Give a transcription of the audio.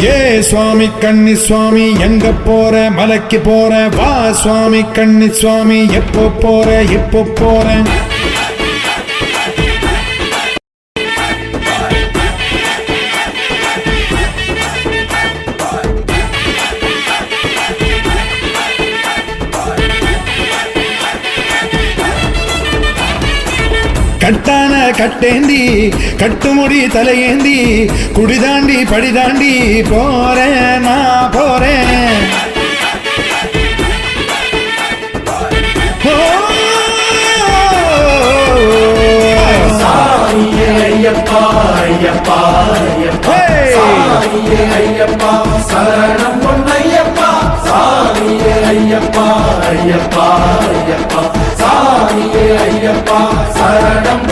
ஏ சுவாமி கண்ணி சுவாமி எங்க போற மலைக்கு போற வா சுவாமி கண்ணி சுவாமி எப்போ போற எப்போ போற கட்டான கட்டேந்தி கட்டுமுடி தலையேந்தி குடிதாண்டி படிதாண்டி போறேன் நான் போறேன் சாமியே ஐயப்பா ஐயப்பா ஐயப்பா சாமியே ஐயப்பா சரணம் பொன்னையப்பா சாமியே ஐயப்பா ஐயப்பா ஐயப்பா சாமியே ஐயப்பா சரணம்